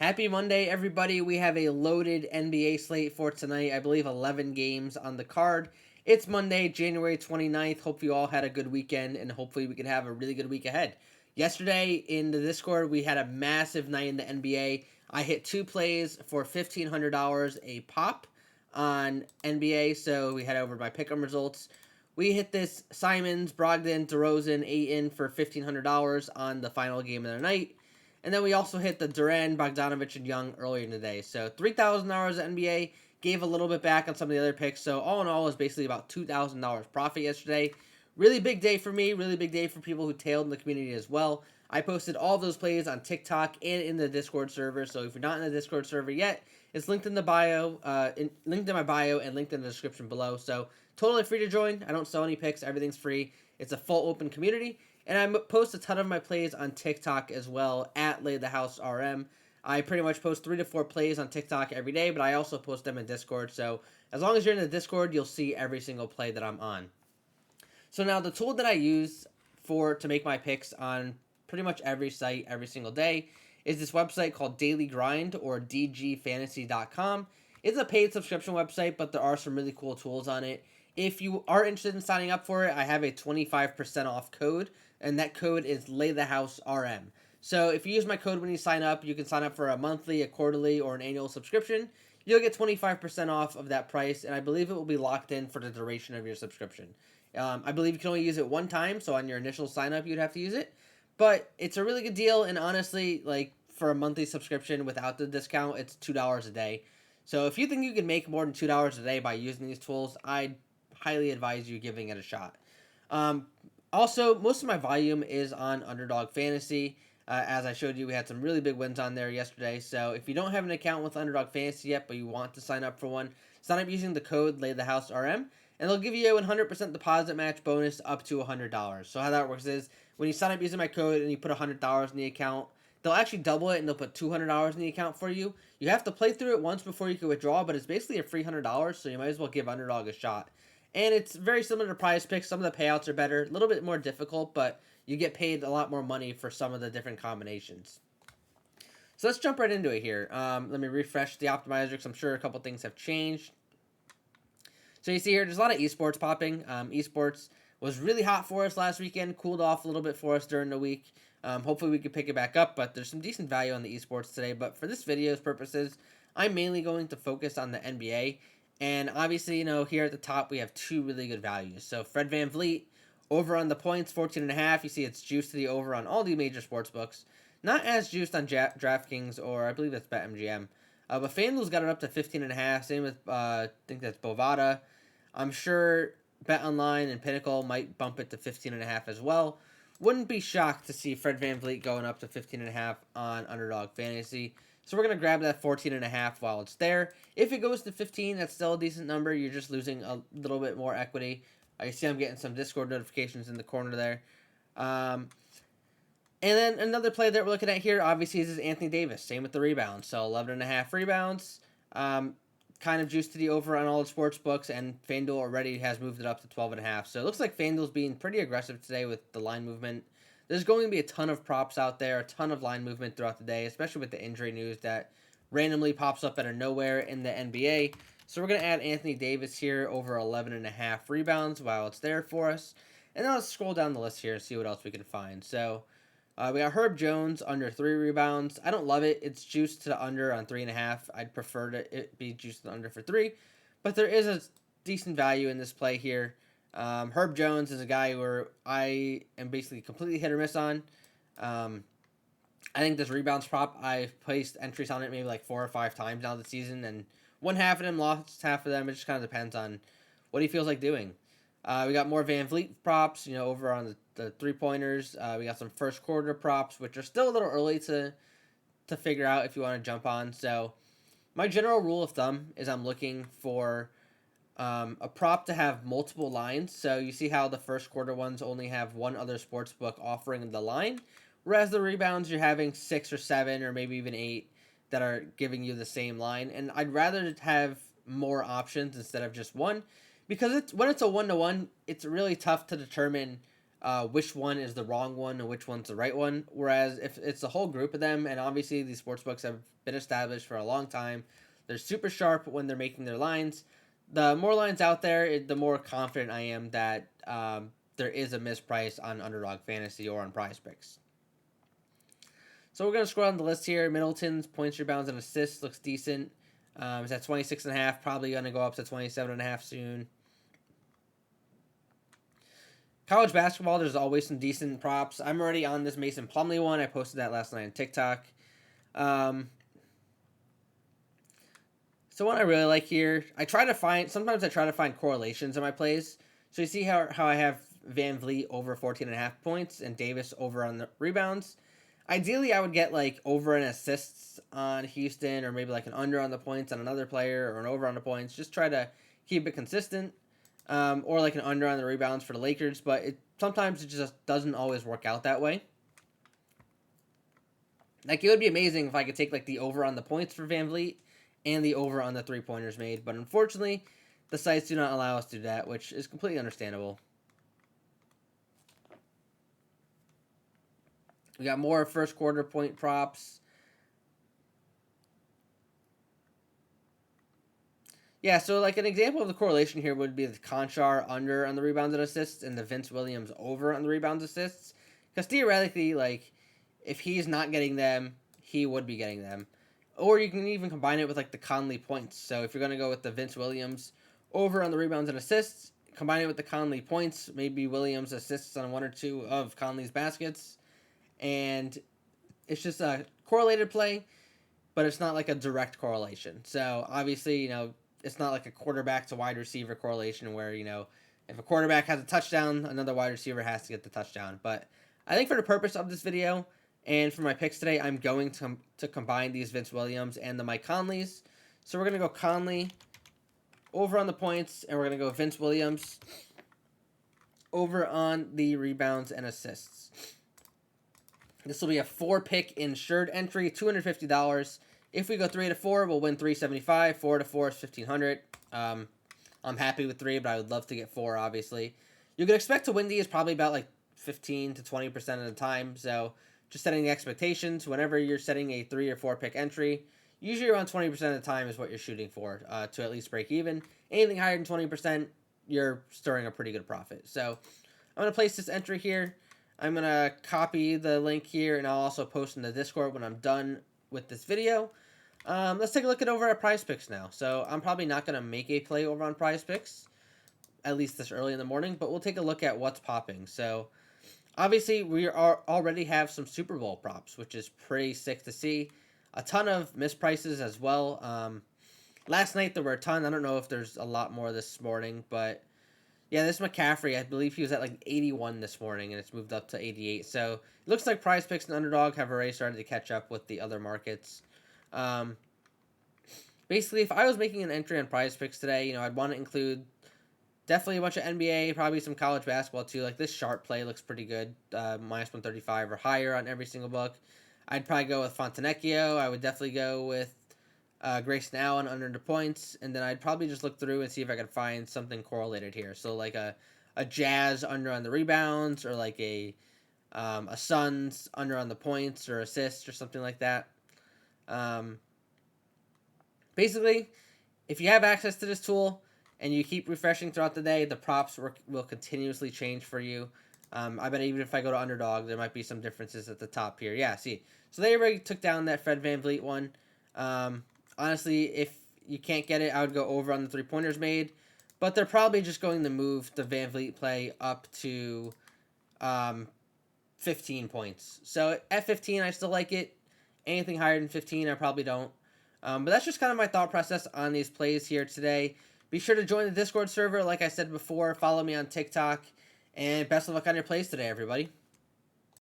Happy Monday, everybody. We have a loaded NBA slate for tonight. I believe 11 games on the card. It's Monday, January 29th. Hope you all had a good weekend, and hopefully we can have a really good week ahead. Yesterday in the Discord, we had a massive night in the NBA. I hit two plays for $1,500 a pop on NBA, so we head over to my pick'em results. We hit this Simons, Brogdon, DeRozan, Ayton for $1,500 on the final game of the night. And then we also hit the Duran, Bogdanovich, and Young earlier in the day. So $3,000 at NBA, gave a little bit back on some of the other picks. So all in all, it was basically about $2,000 profit yesterday. Really big day for me, really big day for people who tailed in the community as well. I posted all of those plays on TikTok and in the Discord server. So if you're not in the Discord server yet, it's linked in the bio, linked in my bio, and linked in the description below. So totally free to join. I don't sell any picks. Everything's free. It's a full open community. And I post a ton of my plays on TikTok as well, at LayTheHouseRM. I pretty much post 3 to 4 plays on TikTok every day, but I also post them in Discord. So as long as you're in the Discord, you'll see every single play that I'm on. So now the tool that I use to make my picks on pretty much every site every single day is this website called Daily Grind, or dgfantasy.com. It's a paid subscription website, but there are some really cool tools on it. If you are interested in signing up for it, I have a 25% off code, and that code is LayTheHouseRM. So if you use my code when you sign up, you can sign up for a monthly, a quarterly, or an annual subscription. You'll get 25% off of that price, and I believe it will be locked in for the duration of your subscription. I believe you can only use it one time, so on your initial sign up, you'd have to use it. But it's a really good deal, and honestly, like for a monthly subscription without the discount, it's $2 a day. So if you think you can make more than $2 a day by using these tools, I'd highly advise you giving it a shot. Also, most of my volume is on Underdog Fantasy. As I showed you, we had some really big wins on there yesterday. So if you don't have an account with Underdog Fantasy yet, but you want to sign up for one, sign up using the code LayTheHouseRM, and they'll give you a 100% deposit match bonus up to $100. So how that works is, when you sign up using my code and you put $100 in the account, they'll actually double it and they'll put $200 in the account for you. You have to play through it once before you can withdraw, but it's basically a free $100, so you might as well give Underdog a shot. And it's very similar to Prizepicks. Some of the payouts are better, a little bit more difficult, but you get paid a lot more money for some of the different combinations. So let's jump right into it here. Let me refresh the optimizer because I'm sure a couple things have changed. So you see here, there's a lot of esports popping. Esports was really hot for us last weekend, cooled off a little bit for us during the week. Hopefully we can pick it back up, but there's some decent value on the esports today. But for this video's purposes, I'm mainly going to focus on the NBA. And obviously, here at the top, we have two really good values. So Fred VanVleet, over on the points, 14.5. You see it's juiced to the over on all the major sports books. Not as juiced on DraftKings, or I believe that's BetMGM. But FanDuel's got it up to 15.5. Same with, I think that's Bovada. I'm sure BetOnline and Pinnacle might bump it to 15.5 as well. Wouldn't be shocked to see Fred VanVleet going up to 15.5 on Underdog Fantasy. So we're going to grab that 14.5 while it's there. If it goes to 15, that's still a decent number. You're just losing a little bit more equity. You see I'm getting some Discord notifications in the corner there. And then another play that we're looking at here, obviously, is Anthony Davis. Same with the rebounds. So 11.5 rebounds. Kind of juiced to the over on all the sports books, and FanDuel already has moved it up to 12.5. So it looks like FanDuel's being pretty aggressive today with the line movement. There's going to be a ton of props out there, a ton of line movement throughout the day, especially with the injury news that randomly pops up out of nowhere in the NBA. So we're going to add Anthony Davis here over 11.5 rebounds while it's there for us. And then let's scroll down the list here and see what else we can find. So we got Herb Jones under 3 rebounds. I don't love it. It's juiced to the under on 3.5. I'd prefer it be juiced to the under for 3. But there is a decent value in this play here. Herb Jones is a guy where I am basically completely hit or miss on. I think this rebounds prop, I've placed entries on it maybe like 4 or 5 times now this season, and won half of them, lost half of them. It just kind of depends on what he feels like doing. We got more VanVleet props, over on the 3-pointers. We got some first quarter props, which are still a little early to figure out if you want to jump on. So my general rule of thumb is I'm looking for a prop to have multiple lines. So you see how the first quarter ones only have one other sports book offering the line, whereas the rebounds you're having 6 or 7 or maybe even 8 that are giving you the same line. And I'd rather have more options instead of just one, because when it's a 1-to-1, it's really tough to determine which one is the wrong one and which one's the right one. Whereas if it's a whole group of them, and obviously these sports books have been established for a long time, they're super sharp when they're making their lines. The more lines out there, the more confident I am that there is a misprice on Underdog Fantasy or on Prizepicks. So we're going to scroll down the list here. Middleton's points, rebounds, and assists looks decent. It's at 26.5, probably going to go up to 27.5 soon. College basketball, there's always some decent props. I'm already on this Mason Plumlee one. I posted that last night on TikTok. So one I really like here, sometimes I try to find correlations in my plays. So you see how I have Van Vliet over 14.5 points and Davis over on the rebounds. Ideally, I would get like over an assists on Houston, or maybe like an under on the points on another player, or an over on the points. Just try to keep it consistent, or like an under on the rebounds for the Lakers. But sometimes it just doesn't always work out that way. Like, it would be amazing if I could take like the over on the points for Van Vliet and the over on the 3-pointers made, but unfortunately, the sites do not allow us to do that, which is completely understandable. We got more first quarter point props. Yeah, so like an example of the correlation here would be the Conchar under on the rebounds and assists and the Vince Williams over on the rebounds assists. Because theoretically, like, if he's not getting them, he would be getting them. Or you can even combine it with like the Conley points. So if you're going to go with the Vince Williams over on the rebounds and assists, combine it with the Conley points, maybe Williams assists on one or two of Conley's baskets. And it's just a correlated play, but it's not like a direct correlation. So obviously, it's not like a quarterback to wide receiver correlation where, if a quarterback has a touchdown, another wide receiver has to get the touchdown. But I think for the purpose of this video and for my picks today, I'm going to combine these Vince Williams and the Mike Conleys. So we're going to go Conley over on the points, and we're going to go Vince Williams over on the rebounds and assists. This will be a 4-pick insured entry, $250. If we go 3 to 4, we'll win $375. 4 to 4 is $1,500. I'm happy with 3, but I would love to get 4, obviously. You can expect to win these probably about like 15 to 20% of the time. So just setting the expectations. Whenever you're setting a 3 or 4-pick entry, usually around 20% of the time is what you're shooting for to at least break even. Anything higher than 20%, you're stirring a pretty good profit. So I'm going to place this entry here. I'm going to copy the link here, and I'll also post in the Discord when I'm done with this video. Let's take a look over at Prizepicks now. So I'm probably not going to make a play over on Prizepicks, at least this early in the morning, but we'll take a look at what's popping. So obviously we already have some Super Bowl props, which is pretty sick to see. A ton of misprices as well. Last night there were a ton. I don't know if there's a lot more this morning, but yeah, this McCaffrey, I believe he was at like 81 this morning, and it's moved up to 88. So it looks like Prizepicks and Underdog have already started to catch up with the other markets. Basically, if I was making an entry on Prizepicks today, I'd want to include definitely a bunch of NBA, probably some college basketball too. Like this sharp play looks pretty good, minus 135 or higher on every single book. I'd probably go with Fontenecchio. I would definitely go with Grayson Allen under the points, and then I'd probably just look through and see if I could find something correlated here. So like a Jazz under on the rebounds, or like a Suns under on the points or assists or something like that. Basically, if you have access to this tool and you keep refreshing throughout the day, the props will continuously change for you. I bet even if I go to Underdog, there might be some differences at the top here. Yeah, see. So they already took down that Fred VanVleet one. Honestly, if you can't get it, I would go over on the 3-pointers made. But they're probably just going to move the VanVleet play up to 15 points. So at 15, I still like it. Anything higher than 15, I probably don't. But that's just kind of my thought process on these plays here today. Be sure to join the Discord server. Like I said before, follow me on TikTok. And best of luck on your plays today, everybody.